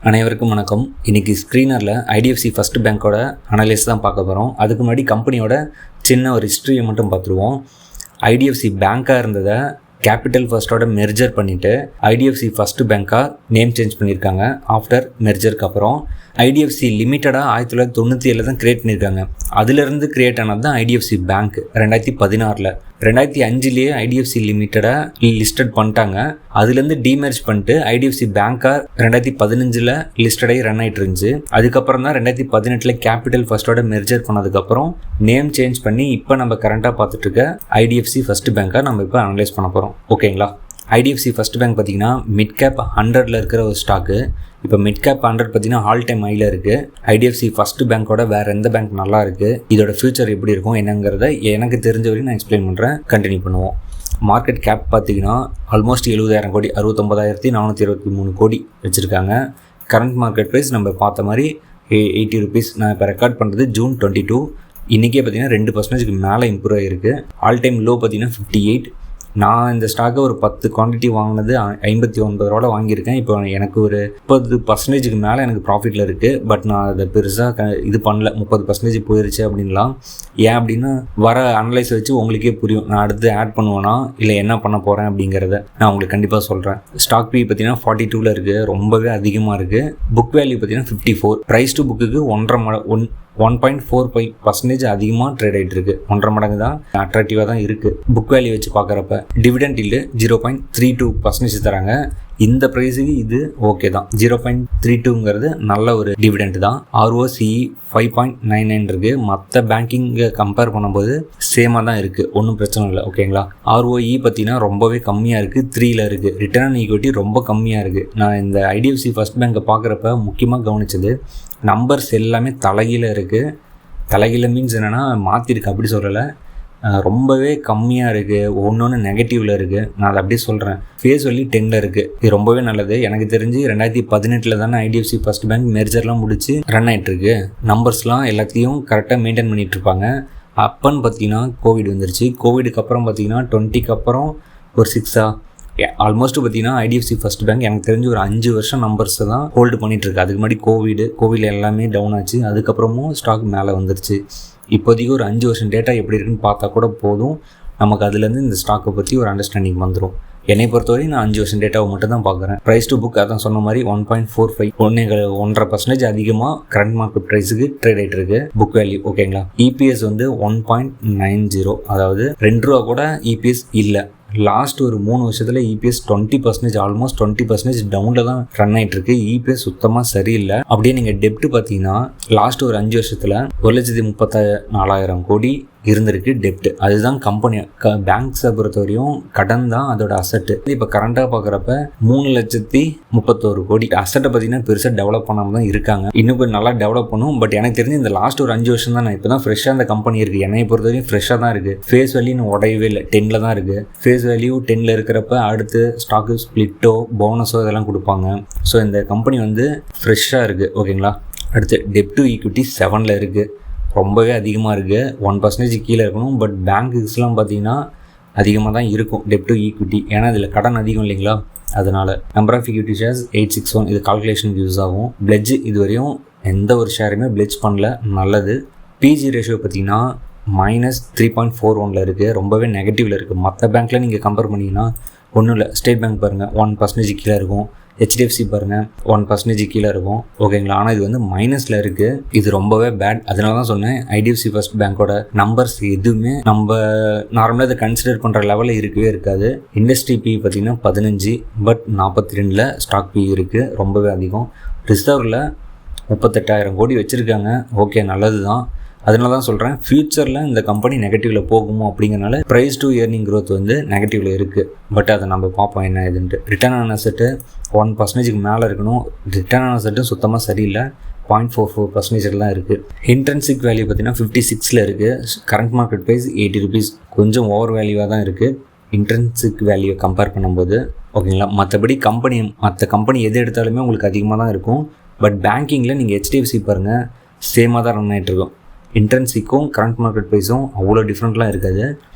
அனைவருக்கும் வணக்கம். இன்றைக்கி ஸ்க்ரீனரில் ஐடிஎஃப்சி ஃபஸ்ட் பேங்க்கோட அனலைஸ் தான் பார்க்க போகிறோம். அதுக்கு முன்னாடி கம்பெனியோட சின்ன ஒரு ஹிஸ்ட்ரியை மட்டும் பார்த்துருவோம். ஐடிஎஃப்சி பேங்க்காக இருந்ததை கேபிட்டல் ஃபர்ஸ்ட்டோட மெர்ஜர் பண்ணிவிட்டு ஐடிஎஃப்சி ஃபஸ்ட்டு பேங்க்காக நேம் சேஞ்ச் பண்ணியிருக்காங்க. ஆஃப்டர் மெர்ஜருக்கு அப்புறம் ஐடிஎஃப்சி லிமிட்டடாக 1997 தான் க்ரியேட் பண்ணியிருக்காங்க. அதிலிருந்து க்ரியேட் ஆனது தான் ஐடிஎஃப்சி பேங்க் 2016. 2005 ஐடிஎஃப்சி லிமிட்டடாக லிஸ்டட் பண்ணிட்டாங்க. அதுலேருந்து டீமெர்ஜ் பண்ணிட்டு ஐடிஎஃப்சி பேங்க்காக 2015 லிஸ்டடாகி ரன் ஆகிட்டு இருந்துச்சு. அதுக்கப்புறம் தான் 2018 கேபிட்டல் ஃபர்ஸ்ட்டோட மெர்ஜர் பண்ணதுக்கப்புறம் நேம் சேஞ்ச் பண்ணி இப்போ நம்ம கரண்ட்டாக பார்த்துட்டு இருக்க ஐடிஎஃப்சி ஃபஸ்ட்டு பேங்க்காக நம்ம இப்போ அனலைஸ் பண்ண போகிறோம். ஓகேங்களா? ஐடிஎஃப்சி ஃபஸ்ட் பேங்க் பார்த்திங்கன்னா மிட் கேப் 100 இருக்கிற ஒரு ஸ்டாக்கு. இப்போ மிட் கேப் 100 பார்த்திங்கன்னா ஆல் டைம் ஹையில் இருக்குது. ஐடிஎஃப்சி ஃபஸ்ட்டு பேங்க்கோட வேறு எந்த பேங்க் நல்லா இருக்குது, இதோட ஃபியூச்சர் எப்படி இருக்கும் என்னங்கிறத எனக்கு தெரிஞ்ச வரையும் நான் எக்ஸ்பிளைன் பண்ணுறேன். கண்டினியூ பண்ணுவோம். மார்க்கெட் கேப் பார்த்திங்கன்னா ஆல்மோஸ்ட் 70,000 கோடி, 69,423 கோடி வச்சுருக்காங்க. கரண்ட் மார்க்கெட் ப்ரைஸ் நம்ம பார்த்த மாதிரி 80 ருபீஸ். நான் இப்போ ரெக்கார்ட் பண்ணுறது June 22. இன்றைக்கே பார்த்திங்கன்னா 2% மேலே இம்ப்ரூவ் ஆகிருக்கு. ஆல் டைம் லோ பார்த்திங்கன்னா 58. நான் இந்த ஸ்டாக்கை ஒரு 10 குவான்டிட்டி வாங்கினது 59 ரூபாவில் வாங்கியிருக்கேன். இப்போ எனக்கு ஒரு 30% மேலே எனக்கு ப்ராஃபிட்டில் இருக்குது. பட் நான் அதை பெருசாக இது பண்ணல. 30% போயிருச்சு அப்படின்லாம். ஏன் அப்படின்னா வர அனலைஸ் வச்சு உங்களுக்கே புரியும் நான் அடுத்து ஆட் பண்ணுவேன்னா இல்லை என்ன பண்ண போகிறேன் அப்படிங்கிறத நான் உங்களுக்கு கண்டிப்பாக சொல்கிறேன். ஸ்டாக் பி பார்த்தீங்கன்னா 42 இருக்குது, ரொம்பவே அதிகமாக இருக்குது. புக் வேல்யூ பார்த்தீங்கன்னா 54. ப்ரைஸ் டு புக்குக்கு 1.45% அதிகமாக ட்ரேட் ஆகிட்டு இருக்குது. 1.5 மடங்கு தான் அட்ராக்டிவாக தான் இருக்குது புக் வேல்யூ வச்சு பார்க்குறப்ப. டிவிடெண்ட் இல்லை 0.32% தராங்க. இந்த ப்ரைஸுக்கு இது ஓகே தான். 0.32ங்கிறது நல்ல ஒரு டிவிடெண்ட் தான். ROCE 5.99 இருக்குது. மற்ற பேங்கிங்கை கம்பேர் பண்ணும்போது சேமாக தான் இருக்குது, ஒன்றும் பிரச்சனை இல்லை. ஓகேங்களா? ROE பார்த்தீங்கன்னா ரொம்பவே கம்மியாக இருக்குது, 3ல் இருக்குது. ரிட்டர்ன் ஆன் ஈக்விட்டி ரொம்ப கம்மியாக இருக்குது. நான் இந்த ஐடிஎஃப்சி ஃபஸ்ட் பேங்கை பார்க்குறப்ப முக்கியமாக கவனிச்சது நம்பர்ஸ் எல்லாமே தலைகீழ இருக்குது. தலைகீழ மீன்ஸ் என்னென்னா மாற்றிருக்கு, அப்படி சொல்லலை, ரொம்பவே கம்மியாக இருக்குது. ஒன்று நெகட்டிவில் இருக்குது. நான் அதை அப்படியே சொல்கிறேன். ஃபேஸ் வேல்யூ 10ல் இருக்குது. இது ரொம்பவே நல்லது. எனக்கு தெரிஞ்சு 2018 தானே ஐடிஎஃப்சி ஃபஸ்ட் பேங்க் மெர்ஜர்லாம் முடிச்சு ரன் ஆகிட்டுருக்கு. நம்பர்ஸ்லாம் எல்லாத்தையும் கரெக்டாக மெயின்டைன் பண்ணிகிட்ருப்பாங்க. அப்போன்னு பார்த்தீங்கன்னா கோவிட் வந்துருச்சு. கோவிடுக்கு அப்புறம் பார்த்தீங்கன்னா 20க்கு அப்புறம் ஒரு 6 ஆல்மோஸ்ட் பார்த்தீங்கன்னா ஐடிஎஃப்சி ஃபஸ்ட் பேங்க் எனக்கு தெரிஞ்சு ஒரு 5 வருஷம் நம்பர்ஸை தான் ஹோல்டு பண்ணிகிட்ருக்கு. அதுக்கு முன்னாடி கோவிடில் எல்லாமே டவுன் ஆச்சு. அதுக்கப்புறமும் ஸ்டாக் மேலே வந்துருச்சு. இப்போதைக்கு ஒரு 5 வருஷம் டேட்டா எப்படி இருக்குன்னு பார்த்தா கூட போதும், நமக்கு அதுலேருந்து இந்த ஸ்டாக்கை பற்றி ஒரு அண்டர்ஸ்டாண்டிங் வந்துடும். என்னை பொறுத்தவரை நான் 5 வருஷம் டேட்டாவை மட்டும் தான் பார்க்குறேன். ப்ரைஸ் டு புக் அதான் சொன்ன மாதிரி 1.45 1.5% அதிகமாக கரண்ட் மார்க்கெட் ப்ரைஸுக்கு ட்ரேட் ஆகிட்டு இருக்கு புக் வேல்யூ. ஓகேங்களா? இபிஎஸ் வந்து 1.90, அதாவது 2 ரூபா கூட இபிஎஸ் இல்லை. லாஸ்ட் ஒரு 3 வருஷத்தில் இபிஎஸ் 20%, ஆல்மோஸ்ட் 20% டவுனில் தான் ரன் ஆகிட்டு இருக்கு. இபிஎஸ் சுத்தமாக சரியில்லை. அப்படியே நீங்கள் டெப்ட் பார்த்தீங்கன்னா லாஸ்ட் ஒரு 5 வருஷத்தில் 1,34,000 கோடி இருந்திருக்கு டெப்ட். அதுதான் கம்பெனி பேங்க்ஸை பொறுத்தவரையும் கடன் தான் அதோட அசட்டு. இப்போ கரண்டாக பார்க்குறப்ப 3,31,000 கோடி அசட்டை பார்த்தீங்கன்னா பெருசாக டெவலப் பண்ணாமல் தான் இருக்காங்க. இன்னும் கொஞ்சம் நல்லா டெவலப் பண்ணும். பட் எனக்கு தெரிஞ்சு இந்த லாஸ்ட் ஒரு 5 வருஷம் தான் நான் இப்போ தான் ஃப்ரெஷ்ஷாக அந்த கம்பெனி இருக்குது. என்னை பொறுத்தவரையும் ஃப்ரெஷ்ஷாக தான் இருக்குது. ஃபேஸ் வேல்யூ இன்னும் உடையவே இல்லை, 10ல் தான் இருக்குது. ஃபேஸ் வேல்யூ 10ல் இருக்கிறப்ப அடுத்து ஸ்டாக்கு ஸ்ப்ளிட்டோ போனஸோ இதெல்லாம் கொடுப்பாங்க. ஸோ இந்த கம்பெனி வந்து ஃப்ரெஷ்ஷாக இருக்குது. ஓகேங்களா? அடுத்து டெப்ட் டு ஈக்விட்டி 7ல் இருக்குது, ரொம்பவே அதிகமாக இருக்குது. 1% கீழே இருக்கணும். பட் பேங்க்ஸ்லாம் பார்த்தீங்கன்னா அதிகமாக தான் இருக்கும் டெப்ட் டு ஈக்விட்டி. ஏன்னா இதில் கடன் அதிகம் இல்லைங்களா? அதனால் நம்பர் ஆஃப் ஈக்விட்டி ஷேர்ஸ் 861. இது கால்குலேஷனுக்கு யூஸ் ஆகும். பிளெட்ஜ் இதுவரையும் எந்த ஒரு ஷேருமே பிளெட்ஜ் பண்ணல, நல்லது. பிஜி ரேஷியோ பார்த்தீங்கன்னா -3.41 இருக்குது, ரொம்பவே நெகட்டிவில் இருக்குது. மற்ற பேங்க்கில் நீங்கள் கம்பேர் பண்ணிங்கன்னா ஒன்றும் இல்லை. ஸ்டேட் பேங்க் பாருங்கள் 1% கீழே இருக்கும். ஹெச்டிஎஃப்சி பாருங்கள் 1% கீழே இருக்கும். ஓகேங்களா? ஆனால் இது வந்து மைனஸில் இருக்குது. இது ரொம்பவே பேட். அதனால தான் சொன்னேன் ஐடிஎஃப்சி ஃபர்ஸ்ட் பேங்க்கோட நம்பர்ஸ் எதுவுமே நம்ம நார்மலாக இதை கன்சிடர் பண்ணுற லெவலில் இருக்கவே இருக்காது. இண்டஸ்ட்ரி பி பார்த்திங்கன்னா 15, பட் 42ல் ஸ்டாக் பி இருக்குது, ரொம்பவே அதிகம். ரிசர்வில் 38,000 கோடி வச்சுருக்காங்க. ஓகே, நல்லது தான். அதனால தான் சொல்கிறேன் ஃப்யூச்சரில் இந்த கம்பெனி நெகட்டிவில் போகுமோ அப்படிங்கிறனால ப்ரைஸ் டு இயர்னிங் க்ரோத் வந்து நெகட்டிவில் இருக்குது. பட் அதை நம்ம பார்ப்போம் என்ன இதுன்ட்டு. ரிட்டர்ன் ஆன் அசெட்டு 1% மேலே இருக்கணும். ரிட்டர்ன் ஆன் அசெட்டும் சுத்தமாக சரியில்லை, 0.44% தான் இருக்குது. இன்ட்ரென்சிக் வேல்யூ பார்த்திங்கன்னா 56ல் இருக்குது. கரண்ட் மார்க்கெட் ப்ரைஸ் 80 ருபீஸ், கொஞ்சம் ஓவர் வேல்யூவாக தான் இருக்குது இன்ட்ரென்சிக் வேல்யூவை கம்பேர் பண்ணும்போது. ஓகேங்களா? மற்ற கம்பெனி எது எடுத்தாலுமே உங்களுக்கு அதிகமாக தான் இருக்கும். பட் பேங்கிங்கில் நீங்கள் ஹெச்டிஎஃப்சி பாருங்கள், சேமாக தான் ரன் ஆகிட்டுருக்கும். இன்ட்ரென்சிக்கும் கரண்ட் மார்க்கெட் ப்ரைஸும் அவ்வளோ டிஃப்ரெண்ட்லாம் இருக்காது.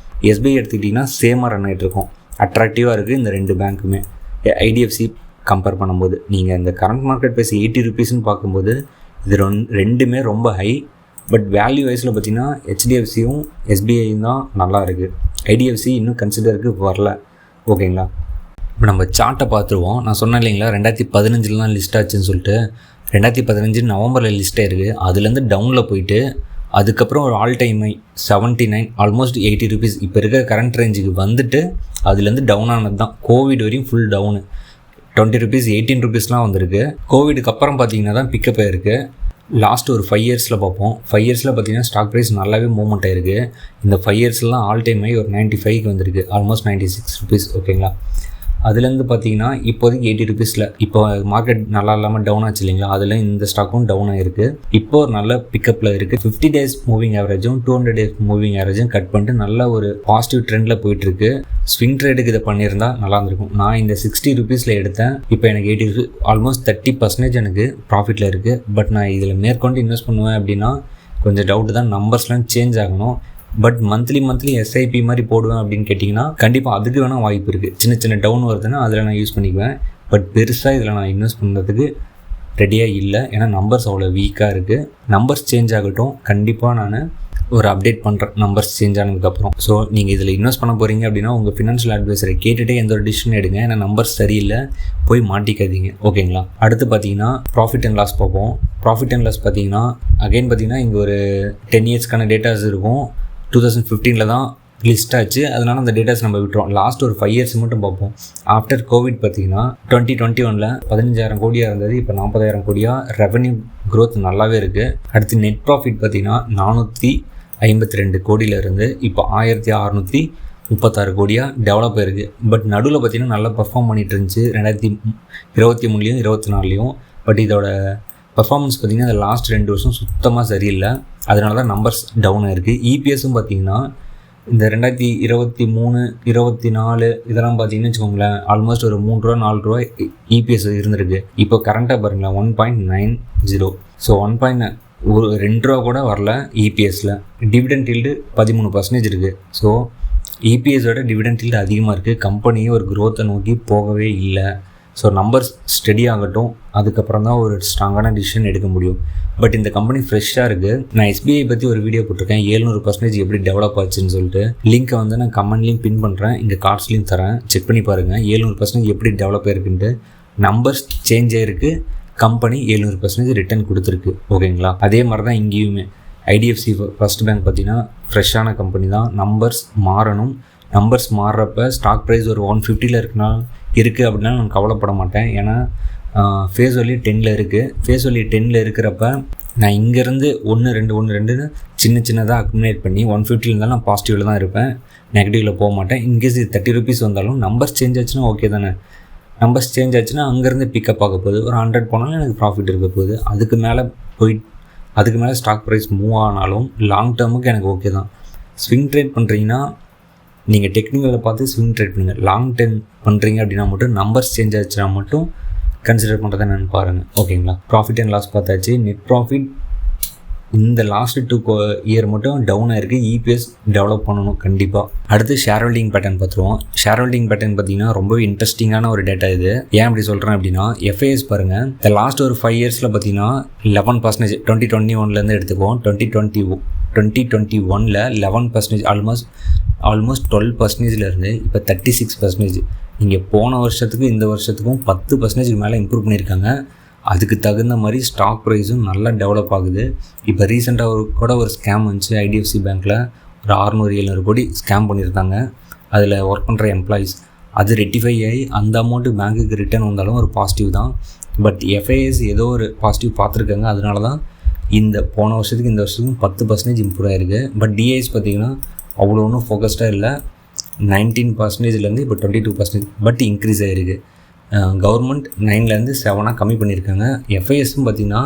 எஸ்பிஐ எடுத்துக்கிட்டிங்கன்னா சேமாக ரன் ஆகிட்ருக்கும், அட்ராக்டிவாக இருக்குது இந்த 2 பேங்க்குமே. ஐடிஎஃப்சி கம்பேர் பண்ணும்போது. நீங்கள் இந்த கரண்ட் மார்க்கெட் ப்ரைஸ் 80 rupeesன்னு பார்க்கும்போது இது ரெண்டுமே ரொம்ப ஹை. பட் வேல்யூ வைஸில் பார்த்தீங்கன்னா ஹெச்டிஎஃப்சியும் எஸ்பிஐயும் தான் நல்லா இருக்குது. ஐடிஎஃப்சி இன்னும் கன்சிடருக்கு வரல. ஓகேங்களா, இப்போ நம்ம சார்ட்டை பார்த்துருவோம். நான் சொன்னேன் இல்லைங்களா 2015 தான் லிஸ்ட் ஆச்சுன்னு சொல்லிட்டு. 2015 நவம்பரில் லிஸ்ட் ஆயிருக்கு. அதுலேருந்து டவுனில் போயிட்டு அதுக்கப்புறம் ஒரு all time high 79, almost 80 rupees இப்போ இருக்கிற கரண்ட் ரேஞ்சுக்கு வந்துட்டு அதுலேருந்து டவுன் ஆனது தான். கோவிட் வரையும் ஃபுல் டவுனு. 20 rupees 18 rupeesலாம் வந்திருக்கு. கோவிடுக்கு அப்புறம் பார்த்தீங்கன்னா தான் பிக்கப் ஆகிருக்கு. லாஸ்ட் ஒரு 5 yearsல பார்ப்போம். 5 yearsல பார்த்தீங்கன்னா ஸ்டாக் ப்ரைஸ் நல்லாவே மூவ்மெண்ட் ஆயிருக்கு. இந்த 5 yearsலாம் ஆல் டைம் ஹை ஒரு 95க்கு வந்திருக்கு, ஆல்மோஸ்ட் 96 rupees. ஓகேங்களா, அதுலேருந்து பார்த்தீங்கன்னா இப்போதைக்கு 80 rupeesல இப்போ மார்க்கெட் நல்லா இல்லாமல் டவுன் ஆச்சு இல்லைங்களா, அதில் இந்த ஸ்டாக்கும் டவுன் ஆகிருக்கு. இப்போ ஒரு நல்ல பிக்கப்பில் இருக்குது. 50 days மூவிங் ஆவரேஜும் 200 days மூவிங் ஆவரேஜும் கட் பண்ணிட்டு நல்ல ஒரு பாசிட்டிவ் ட்ரெண்டில் போயிட்டுருக்கு. ஸ்விங் ட்ரேடுக்கு இதை பண்ணியிருந்தால் நல்லா இருந்திருக்கும். நான் இந்த 60 rupeesல எடுத்தேன். இப்போ எனக்கு 80 ஆல்மோஸ்ட் 30% எனக்கு ப்ராஃபிட்டில் இருக்குது. பட் நான் இதில் மேற்கொண்டு இன்வெஸ்ட் பண்ணுவேன் அப்படின்னா கொஞ்சம் டவுட்டு தான். நம்பர்ஸ்லாம் சேஞ்ச் ஆகணும். பட் மந்த்லி எஸ்ஐபி மாதிரி போடுவேன் அப்படின்னு கேட்டிங்கன்னா கண்டிப்பாக அதுக்கு வேணால் வாய்ப்பு இருக்குது. சின்ன டவுன் வருதுன்னா அதில் நான் யூஸ் பண்ணிக்குவேன். பட் பெருசாக இதில் நான் இன்வெஸ்ட் பண்ணுறதுக்கு ரெடியாக இல்லை. ஏன்னா நம்பர்ஸ் அவ்வளோ வீக்காக இருக்குது. நம்பர்ஸ் சேஞ்ச் ஆகட்டும், கண்டிப்பாக நான் ஒரு அப்டேட் பண்ணுறேன் நம்பர்ஸ் சேஞ்ச் ஆனதுக்கப்புறம். ஸோ நீங்கள் இதில் இன்வெஸ்ட் பண்ண போகிறீங்க அப்படின்னா உங்கள் ஃபினான்ஷியல் அட்வைசரை கேட்டுகிட்டே எந்த ஒரு டிசிஷன் எடுங்க. ஏன்னா நம்பர்ஸ் சரியில்லை, போய் மாட்டிக்காதீங்க. ஓகேங்களா, அடுத்து பார்த்தீங்கன்னா ப்ராஃபிட் அண்ட் லாஸ் பார்ப்போம். ப்ராஃபிட் அண்ட் லாஸ் பார்த்தீங்கன்னா அகைன் பார்த்தீங்கன்னா இங்கே ஒரு 10 yearsக்கான டேட்டாஸ் இருக்கும். 2015 தான் லிஸ்ட் ஆச்சு. அதனால் அந்த டேட்டாஸ் நம்ம விட்டுருவோம். லாஸ்ட் ஒரு 5 years மட்டும் பார்ப்போம். ஆஃப்டர் கோவிட் பார்த்தீங்கன்னா 2021 15,000 கோடியாக இருந்தது, இப்போ 40,000 கோடியாக ரெவன்யூ க்ரோத் நல்லாவே இருக்குது. அடுத்து நெட் ப்ராஃபிட் பார்த்தீங்கன்னா 452 கோடியிலேருந்து இப்போ 1636 கோடியாக டெவலப் ஆயிருக்கு. பட் நடுவில் பார்த்தீங்கன்னா நல்லா பர்ஃபார்ம் பண்ணிட்டு இருந்துச்சு 2023 24. பட் இதோட பர்ஃபார்மன்ஸ் பார்த்திங்கன்னா இந்த லாஸ்ட் 2 வருஷம் சுத்தமாக சரியில்லை. அதனால தான் நம்பர்ஸ் டவுன் ஆகிருக்கு. இபிஎஸும் பார்த்திங்கன்னா இந்த 2023 24 இதெல்லாம் பார்த்திங்கன்னு வச்சுக்கோங்களேன், ஆல்மோஸ்ட் ஒரு 3 ரூபா 4 ரூபா இபிஎஸ் இருந்திருக்கு. இப்போ கரண்ட்டாக பாருங்களேன் 1.90. ஸோ 2 ரூபா கூட வரல இபிஎஸில். டிவிடெண்ட் ஈல்டு 13% இருக்குது. ஸோ இபிஎஸோட டிவிடெண்ட் ஈல்டு அதிகமாக இருக்குது. கம்பெனியே ஒரு க்ரோத்தை நோக்கி போகவே இல்லை. ஸோ நம்பர்ஸ் ஸ்டெடி ஆகட்டும், அதுக்கப்புறம் தான் ஒரு ஸ்ட்ராங்கான டிசிஷன் எடுக்க முடியும். பட் இந்த கம்பெனி ஃப்ரெஷ்ஷாக இருக்குது. நான் எஸ்பிஐ பற்றி ஒரு வீடியோ போட்டிருக்கேன், 700% எப்படி டெவலப் ஆச்சுன்னு சொல்லிட்டு. லிங்க்கை வந்து நான் கமெண்ட்லேயும் பின் பண்ணுறேன், இங்கே கார்ட்ஸ்லையும் தரேன், செக் பண்ணி பாருங்கள் 700% எப்படி டெவலப் ஆயிருக்குன்ட்டு. நம்பர்ஸ் சேஞ்ச் ஆகிருக்கு, கம்பெனி 700% ரிட்டர்ன் கொடுத்துருக்கு. ஓகேங்களா, அதே மாதிரி தான் இங்கேயுமே ஐடிஎஃப்சி ஃபர்ஸ்ட் பேங்க் பார்த்தீங்கன்னா ஃப்ரெஷ்ஷான கம்பெனி தான். நம்பர்ஸ் மாறணும். நம்பர்ஸ் மாறுறப்ப ஸ்டாக் ப்ரைஸ் ஒரு 150 இருக்குது அப்படின்னா நான் கவலைப்பட மாட்டேன். ஏன்னா ஃபேஸ் வேல்யூ 10 இருக்குது. ஃபேஸ் வேல்யூ 10 இருக்கிறப்ப நான் இங்கேருந்து 1-2 சின்னதாக அக்குமுலேட் பண்ணி 150 இருந்தாலும் நான் பாசிட்டிவில் தான் இருப்பேன், நெகட்டிவில் போக மாட்டேன். இன்கேஸ் இது 30 rupees வந்தாலும் நம்பர்ஸ் சேஞ்ச் ஆச்சுன்னா ஓகே தானே. நம்பர்ஸ் சேஞ்ச் ஆச்சுன்னா அங்கேருந்து பிக்கப் ஆக போகுது. ஒரு 100 போனாலும் எனக்கு ப்ராஃபிட் இருக்க போகுது. அதுக்கு மேலே ஸ்டாக் ப்ரைஸ் மூவ் ஆனாலும் லாங் டேர்முக்கு எனக்கு ஓகே தான். ஸ்விங் ட்ரேட் பண்ணுறீங்கன்னா நீங்கள் டெக்னிக்கலை பார்த்து ஸ்விங் ட்ரேட் பண்ணுங்கள். லாங் டேர்ம் பண்ணுறீங்க அப்படின்னா மட்டும் நம்பர்ஸ் சேஞ்ச் ஆச்சுன்னா மட்டும் கன்சிடர் பண்ணுறதை நான் பாருங்கள். ஓகேங்களா, ப்ராஃபிட் அண்ட் லாஸ் பார்த்தாச்சு. நெட் ப்ராஃபிட் இந்த லாஸ்ட் 2 year மட்டும் டவுன் ஆகிருக்கு. இபிஎஸ் டெவலப் பண்ணணும் கண்டிப்பாக. அடுத்து ஷேர் ஹோல்டிங் பேட்டர்ன் பார்த்துருவோம். ஷேர் ஹோல்டிங் பேட்டர்ன் பார்த்தீங்கன்னா ரொம்பவே இன்ட்ரெஸ்டிங்கான ஒரு டேட்டா இது. ஏன் அப்படி சொல்கிறேன் அப்படின்னா எஃப்ஐஎஸ் பாருங்கள், இந்த லாஸ்ட் ஒரு 5 yearsல பார்த்தீங்கன்னா 11%. 2021 எடுத்துக்குவோம். 2021 11%, ஆல்மோஸ்ட் 12%லேருந்து இப்போ 36%. நீங்கள் போன வருஷத்துக்கு இந்த வருஷத்துக்கும் 10% மேலே இம்ப்ரூவ் பண்ணியிருக்காங்க. அதுக்கு தகுந்த மாதிரி ஸ்டாக் ப்ரைஸும் நல்லா டெவலப் ஆகுது. இப்போ ரீசெண்டாக கூட ஒரு ஸ்கேம் வந்துச்சு ஐடிஎஃப்சி பேங்க்கில். ஒரு 600-700 கோடி ஸ்கேம் பண்ணியிருந்தாங்க. அதில் ஒர்க் பண்ணுற எம்ப்ளாயீஸ் அது ரெட்டிஃபை ஆகி அந்த அமௌண்ட்டு பேங்க்குக்கு ரிட்டர்ன் வந்தாலும் ஒரு பாசிட்டிவ் தான். பட் எஃப்ஐஎஸ் ஏதோ ஒரு பாசிட்டிவ் பார்த்துருக்காங்க. அதனால தான் இந்த போன வருஷத்துக்கு இந்த வருஷத்துக்கும் 10% இம்ப்ரூவ் ஆகிருக்கு. பட் டிஐஸ் பார்த்திங்கன்னா அவ்வளோ ஒன்றும் ஃபோக்கஸ்டாக இல்லை. 19%லேருந்து இப்போ 22% பட் இன்க்ரீஸ் ஆகிருக்கு. கவர்மெண்ட் 9லேருந்து 7 கம்மி பண்ணியிருக்காங்க. எஃப்ஐஎஸும் பார்த்திங்கன்னா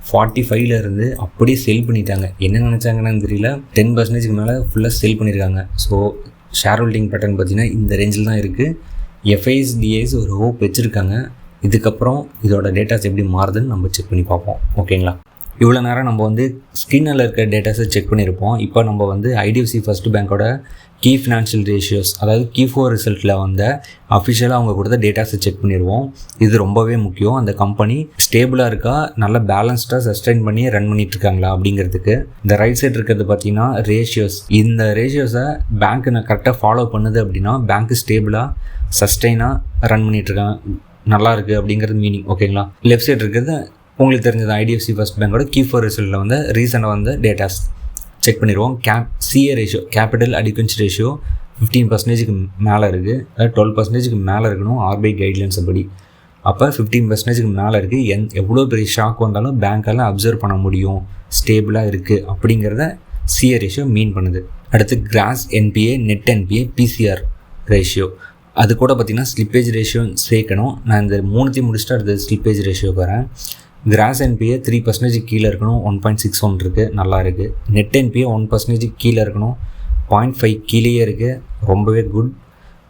45லேருந்து அப்படியே செல் பண்ணிட்டாங்க. என்ன நினச்சாங்கன்னு தெரியல, 10%க்கு மேலே ஃபுல்லாக செல் பண்ணியிருக்காங்க. ஸோ ஷேர் ஹோல்டிங் பேட்டர்ன் பார்த்திங்கன்னா இந்த ரேஞ்சில் தான் இருக்குது. எஃப்ஐஎஸ் டிஐஸ் ஒரு ஹோப் வச்சுருக்காங்க. இதுக்கப்புறம் இதோட டேட்டாஸ் எப்படி மாறுதுன்னு நம்ம செக் பண்ணி பார்ப்போம். ஓகேங்களா, இவ்வளோ நேரம் நம்ம வந்து ஸ்க்ரீனில் இருக்க டேட்டாஸை செக் பண்ணியிருப்போம். இப்போ நம்ம வந்து ஐடிஎஃப்சி ஃபர்ஸ்ட் பேங்க்கோட கீ ஃபினான்ஷியல் ரேஷியோஸ், அதாவது Q4 ரிசல்ட்டில் வந்த அஃபிஷியலாக அவங்க கொடுத்த டேட்டாஸை செக் பண்ணிடுவோம். இது ரொம்பவே முக்கியம். அந்த கம்பெனி ஸ்டேபிளாக இருக்கா, நல்லா பேலன்ஸ்டாக சஸ்டெயின் பண்ணி ரன் பண்ணிட்டுருக்காங்களா அப்படிங்கிறதுக்கு. இந்த ரைட் சைடு இருக்கிறது பார்த்தீங்கன்னா ரேஷியோஸ். இந்த ரேஷியோஸை பேங்க் கரெக்டாக ஃபாலோ பண்ணுது அப்படின்னா பேங்க் ஸ்டேபிளாக சஸ்டெயினாக ரன் பண்ணிகிட்ருக்காங்க, நல்லா இருக்குது அப்படிங்கிறது மீனிங். ஓகேங்களா? லெஃப்ட் சைடு இருக்கிறது உங்களுக்கு தெரிஞ்சது ஐடிஎஃப்சி ஃபர்ஸ்ட் பேங்கோட Q4 ரிசல்ட்டில் வந்து ரீசெண்டாக வந்த டேட்டாஸ் செக் பண்ணிடுவோம். CA ratio, capital adequacy ratio 15% மேலே இருக்குது. அதாவது 12% மேலே இருக்கணும் RBI கைட்லைன்ஸ் படி. அப்போ 15% மேலே இருக்குது. எவ்வளோ பெரிய ஷாக் வந்தாலும் பேங்க்கால் அப்சர்வ் பண்ண முடியும், ஸ்டேபிளாக இருக்குது அப்படிங்கிறத CA ரேஷியோ மீன் பண்ணுது. அடுத்து cross NPA, net NPA, PCR ratio. அது கூட பார்த்திங்கன்னா ஸ்லிப்பேஜ் ரேஷியோ சேர்க்கணும். நான் இந்த 3 முடிச்சுட்டு அடுத்து ஸ்லிப்பேஜ் ரேஷியோ வரேன். கிராஸ் NPA 3% கீழே இருக்கணும், 1.61 இருக்குது, நல்லா இருக்குது. நெட் NPA 1% கீழே இருக்கணும், 0.5 கீழேயே இருக்குது, ரொம்பவே குட்.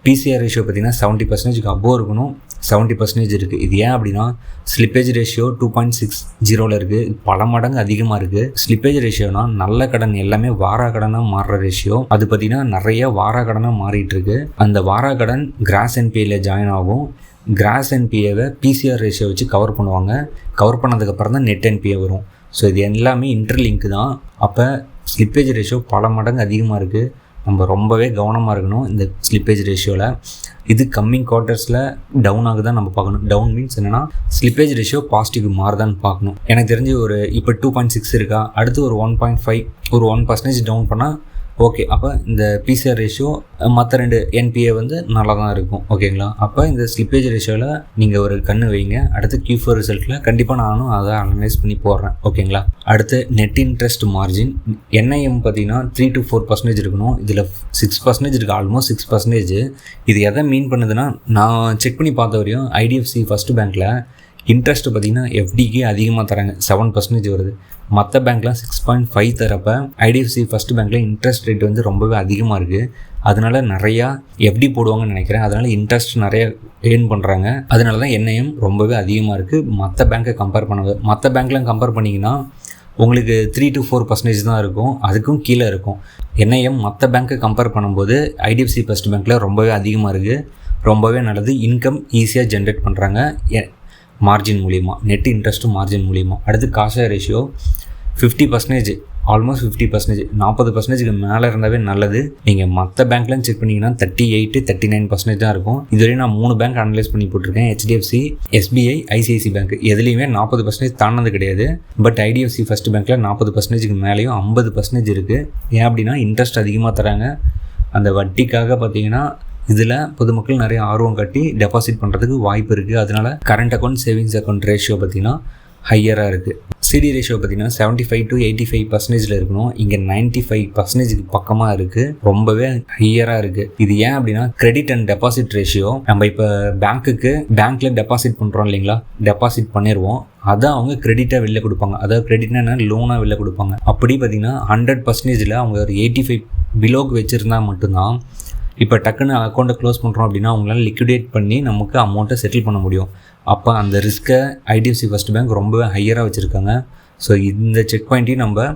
PCR ரேஷியோ பார்த்திங்கன்னா 70% அபோவ் இருக்கணும், 70% இருக்குது. இது ஏன் அப்படின்னா ஸ்லிப்பேஜ் ரேஷியோ 2.60 இருக்குது, பல மடங்கு அதிகமாக இருக்குது. ஸ்லிப்பேஜ் ரேஷியோனா நல்ல கடன் எல்லாமே வாரா கடனாக மாறுற ரேஷியோ. அது பார்த்திங்கன்னா நிறைய வாரா கடனாக மாறிட்டுருக்கு. அந்த வாரா கடன் கிராஸ் NPAல ஜாயின் ஆகும். கிராஸ் NPAவை PCR ரேஷியோ வச்சு கவர் பண்ணுவாங்க. கவர் பண்ணதுக்கப்புறம் தான் நெட் NPA வரும். ஸோ இது எல்லாமே இன்டர்லிங்க் தான். அப்போ ஸ்லிப்பேஜ் ரேஷியோ பல மடங்கு அதிகமாக இருக்குது. நம்ம ரொம்பவே கவனமாக இருக்கணும் இந்த ஸ்லிப்பேஜ் ரேஷியோவில். இது கம்மிங் குவார்ட்டர்ஸில் டவுன் ஆகுதான் நம்ம பார்க்கணும். டவுன் மீன்ஸ் என்னென்னா ஸ்லிப்பேஜ் ரேஷியோ பாசிட்டிவ் மாறுதான்னு பார்க்கணும். எனக்கு தெரிஞ்சு இப்போ 2.6 இருக்கா, அடுத்து ஒரு 1.5 ஒரு 1% டவுன் பண்ணால் ஓகே. அப்போ இந்த PCR ரேஷியோ மற்ற 2 NPA வந்து நல்லா தான் இருக்கும். ஓகேங்களா? அப்போ இந்த ஸ்லிப்பேஜ் ரேஷியோவில் நீங்கள் ஒரு கண்ணு வைங்க. அடுத்து Q4 ரிசல்ட்டில் கண்டிப்பாக நானும் அதை அனலைஸ் பண்ணி போடுறேன். ஓகேங்களா? அடுத்து நெட் இன்ட்ரெஸ்ட் மார்ஜின் NIM பார்த்தீங்கன்னா 3 to 4% இருக்கணும். இதில் 6% இருக்குது, ஆல்மோஸ்ட் 6%. இது எதை மீன் பண்ணுதுன்னா, நான் செக் பண்ணி பார்த்த வரையும் ஐடிஎஃப்சி ஃபர்ஸ்ட் பேங்க்கில் இன்ட்ரெஸ்ட்டு பார்த்திங்கன்னா FDக்கு அதிகமாக தராங்க, 7% வருது. மற்ற பேங்க்லாம் 6.5 தரப்போ ஐடிஎஃப்சி ஃபர்ஸ்ட் பேங்க்கில் இன்ட்ரெஸ்ட் ரேட் வந்து ரொம்பவே அதிகமாக இருக்குது. அதனால நிறையா FD போடுவாங்கன்னு நினைக்கிறேன். அதனால் இன்ட்ரெஸ்ட் நிறைய ஏர்ன் பண்ணுறாங்க. அதனால தான் NIM ரொம்பவே அதிகமாக இருக்குது மற்ற பேங்க்கை கம்பேர் பண்ணுவது. மற்ற பேங்க்லாம் கம்பேர் பண்ணிங்கன்னா உங்களுக்கு 3 to 4% தான் இருக்கும், அதுக்கும் கீழே இருக்கும். NIM மற்ற பேங்க்கை கம்பேர் பண்ணும்போது ஐடிஎஃப்சி ஃபர்ஸ்ட் பேங்க்கில் ரொம்பவே அதிகமாக இருக்குது, ரொம்பவே நல்லது. இன்கம் ஈஸியாக ஜென்ரேட் பண்ணுறாங்க மார்ஜின் மூலிமா, நெட் இன்ட்ரெஸ்ட்டு மார்ஜின் மூலிமா. அடுத்து காஷா ரேஷியோ 50%, ஆல்மோஸ்ட் 50%, 40%க்கு மேலே இருந்தாவே நல்லது. நீங்கள் மற்ற பேங்க்லாம் செக் பண்ணிங்கன்னா 38, 39% தான் இருக்கும். இதுவரையும் நான் 3 பேங்க் அனலைஸ் பண்ணி போட்டிருக்கேன், HDFC, SBI, ICICI பேங்க். எதுலேயுமே 40% தாண்டது கிடையாது. பட் ஐடிஎஃப்சி ஃபர்ஸ்ட் பேங்க்கில் 40%க்கு மேலேயும் 50% இருக்குது. ஏன் அப்படின்னா இன்ட்ரெஸ்ட் அதிகமாக தராங்க. அந்த வட்டிக்காக பார்த்தீங்கன்னா இதில் பொதுமக்கள் நிறைய ஆர்வம் காட்டி டெபாசிட் பண்ணுறதுக்கு வாய்ப்பு இருக்குது. அதனால் current account, savings account ratio பார்த்திங்கன்னா ஹையராக இருக்குது. CD ரேஷியோ பார்த்திங்கன்னா 75 to 85% இருக்கணும். இங்கே 95% பக்கமாக இருக்குது, ரொம்பவே ஹையராக இருக்குது. இது ஏன் அப்படின்னா கிரெடிட் அண்ட் டெபாசிட் ரேஷியோ. நம்ம இப்போ பேங்க்கில் டெபாசிட் பண்ணுறோம் இல்லைங்களா, டெபாசிட் பண்ணிடுவோம், அதை அவங்க கிரெடிட்டாக வெளில கொடுப்பாங்க. அதாவது கிரெடிட்னா என்ன, லோனாக வெளில கொடுப்பாங்க. அப்படி பார்த்திங்கன்னா 100%ல் அவங்க ஒரு 85 பிலோக்கு வச்சுருந்தா மட்டும்தான் இப்போ டக்குன்னு அக்கௌண்ட்டை க்ளோஸ் பண்ணுறோம் அப்படின்னா அவங்களால லிக்விடேட் பண்ணி நமக்கு அமௌண்ட்டை செட்டில் பண்ண முடியும். அப்போ அந்த ரிஸ்க்கை ஐடிஎஃப்சி ஃபர்ஸ்ட் பேங்க் ரொம்பவே ஹையராக வச்சுருக்காங்க. ஸோ இந்த செக் பாயிண்ட்டையும் நம்ம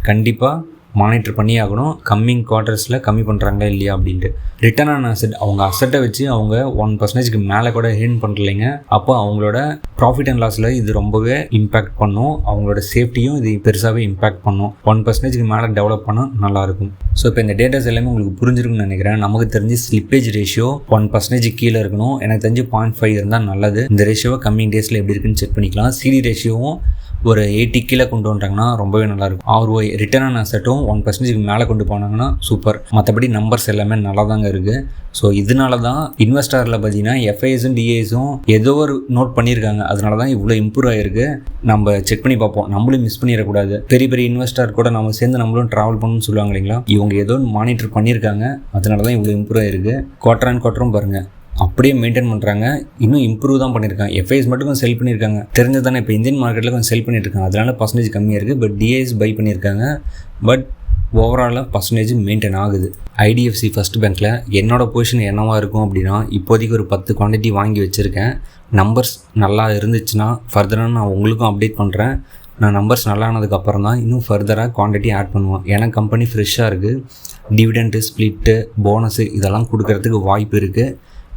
கண்டிப்பாக மானிட்டர் பண்ணி ஆகணும், கம்மிங் குவார்ட்டர்ஸில் கம்மி பண்ணுறாங்க இல்லையா அப்படின்ட்டு. ரிட்டர்ன் ஆன் அசெட், அவங்க அசெட்டை வச்சு அவங்க 1%க்கு மேலே கூட ஏர்ன் பண்ணலைங்க. அப்போ அவங்களோட ப்ராஃபிட் அண்ட் லாஸில் இது ரொம்பவே இம்பேக்ட் பண்ணும், அவங்களோட சேஃப்டியும் இது பெருசாகவே இம்பேக்ட் பண்ணும். 1%க்கு மேலே டெவலப் பண்ணால் நல்லாயிருக்கும். ஸோ இப்போ இந்த டேட்டாஸ் எல்லாமே உங்களுக்கு புரிஞ்சிருக்குன்னு நினைக்கிறேன். நமக்கு தெரிஞ்சு ஸ்லிப்பேஜ் ரேஷியோ 1% கீழே இருக்கணும், எனக்கு தெரிஞ்சு 0.5 இருந்தால் நல்லது. இந்த ரேஷியோவை கம்மிங் டேஸில் எப்படி இருக்குன்னு செக் பண்ணிக்கலாம். CD ரேஷியோவும் ஒரு 80 கீழே கொண்டு வந்துட்டாங்கன்னா ரொம்பவே நல்லாயிருக்கும். ROI, ரிட்டர்ன் ஆன் அசெட்டும் 1%க்கு மேலே கொண்டு போனாங்கன்னா சூப்பர். மற்றபடி நம்பர்ஸ் எல்லாமே நல்லா தாங்க இருக்குது. ஸோ இதனால தான் இன்வெஸ்டரில் பார்த்தீங்கன்னா FISம் DISம் ஏதோ ஒரு நோட் பண்ணியிருக்காங்க. அதனால தான் இவ்வளோ இம்ப்ரூவ் ஆகிருக்கு. நம்ம செக் பண்ணி பார்ப்போம், நம்மளும் மிஸ் பண்ணிடக்கூடாது. பெரிய பெரிய இன்வெஸ்டர் கூட நம்ம சேர்ந்து நம்மளும் ட்ராவல் பண்ணணும்னு சொல்லுவாங்க இல்லைங்களா, இவங்க ஏதோ மானிட்டர் பண்ணியிருக்காங்க, அதனால தான் இவ்வளோ இம்ப்ரூவ் ஆகிருக்கு. குவார்ட்டர் அண்ட் குவார்ட்டரும் பாருங்கள் அப்படியே மெயின்டைன் பண்ணுறாங்க, இன்னும் இம்ப்ரூவ் தான் பண்ணியிருக்காங்க. FIS மட்டும் கொஞ்சம் செல் பண்ணியிருக்காங்க, தெரிஞ்சது தானே. இப்போ இந்தியன் மார்க்கெட்டில் கொஞ்சம் செல் பண்ணியிருக்காங்க, அதனால பர்சன்டேஜ் கம்மியாக இருக்குது. பட் DIS பை பண்ணியிருக்காங்க, பட் ஓவராலாக பர்சன்டேஜ் மெயின்டைன் ஆகுது. ஐடிஎஃப்சி ஃபர்ஸ்ட் பேங்க்கில் என்னோடய பொசிஷன் என்னவாக இருக்கும் அப்படின்னா, இப்போதைக்கு ஒரு 10 குவான்டிட்டி வாங்கி வச்சுருக்கேன். நம்பர்ஸ் நல்லா இருந்துச்சுன்னா ஃபர்தராக நான் உங்களுக்கும் அப்டேட் பண்ணுறேன். நான் நம்பர்ஸ் நல்லா ஆனதுக்கப்புறம் தான் இன்னும் ஃபர்தராக குவான்டிட்டி ஆட் பண்ணுவேன். ஏன்னா கம்பெனி ஃப்ரெஷ்ஷாக இருக்குது, டிவிடெண்ட்டு, ஸ்ப்ளிட்டு, போனஸு இதெல்லாம் கொடுக்கறதுக்கு வாய்ப்பு இருக்குது.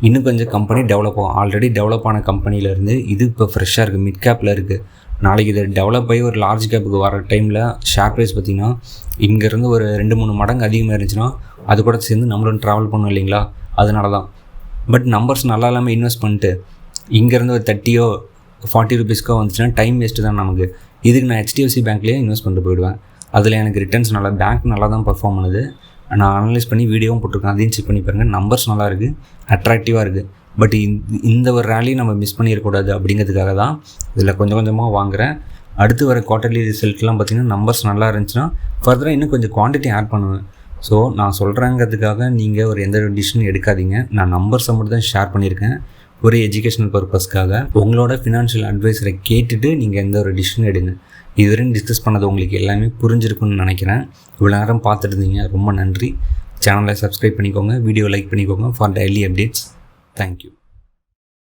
இன்னும் கொஞ்சம் கம்பெனி டெவலப் ஆகும். ஆல்ரெடி டெவலப் ஆன கம்பெனிலேருந்து இது இப்போ ஃப்ரெஷ்ஷாக இருக்குது, மிட் கேப்பில் இருக்குது. நாளைக்கு இது டெவலப் ஆகி ஒரு லார்ஜ் கேப்புக்கு வர டைமில் ஷேர் ப்ரைஸ் பார்த்திங்கன்னா இங்கேருந்து ஒரு 2-3 மடங்கு அதிகமாக இருந்துச்சுன்னா அது கூட சேர்ந்து நம்மளும் ட்ராவல் பண்ணோம் இல்லைங்களா? அதனால தான். பட் நம்பர்ஸ் நல்லா இல்லாமல் இன்வெஸ்ட் பண்ணிட்டு இங்கேருந்து ஒரு 30-40 ருபீஸ்க்கோ வந்துச்சுன்னா டைம் வேஸ்ட்டு தான் நமக்கு. இதுக்கு நான் HDFC பேங்க்லேயே இன்வெஸ்ட் பண்ணிட்டு போயிடுவேன். அதில் எனக்கு ரிட்டர்ன்ஸ் நல்லா, பேங்க் நல்லா தான் பர்ஃபார்ம் பண்ணுது. நான் அனலைஸ் பண்ணி வீடியோவும் போட்டிருக்கேன், அதையும் செக் பண்ணி பாருங்கள். நம்பர்ஸ் நல்லா இருக்குது, அட்ராக்டிவாக இருக்குது. பட் இந்த ஒரு ரேலி நம்ம மிஸ் பண்ணிடக்கூடாது அப்படிங்கிறதுக்காக தான் இதில் கொஞ்சம் கொஞ்சமாக வாங்குகிறேன். அடுத்து வர குவார்ட்டர்லி ரிசல்ட்லாம் பார்த்திங்கன்னா நம்பர்ஸ் நல்லா இருந்துச்சுன்னா ஃபர்தராக இன்னும் கொஞ்சம் குவான்டிட்டி ஆட் பண்ணுவேன். ஸோ நான் சொல்கிறேங்கிறதுக்காக நீங்கள் ஒரு எந்த ஒரு டிசிஷனும் எடுக்காதீங்க. நான் நம்பர்ஸை மட்டும் தான் ஷேர் பண்ணியிருக்கேன் ஒரு எஜுகேஷனல் பர்பஸ்க்காக. உங்களோட ஃபினான்ஷியல் அட்வைஸரை கேட்டுட்டு நீங்கள் எந்த ஒரு டிசிஷன் எடுங்க. இதுவரையும் டிஸ்கஸ் பண்ணது உங்களுக்கு எல்லாமே புரிஞ்சிருக்குன்னு நினைக்கிறேன். இவ்வளோ நேரம் பார்த்துட்டு இருந்தீங்க, ரொம்ப நன்றி. சேனலை சப்ஸ்கிரைப் பண்ணிக்கோங்க, வீடியோ லைக் பண்ணிக்கோங்க ஃபார் டெய்லி அப்டேட்ஸ். தேங்க்யூ.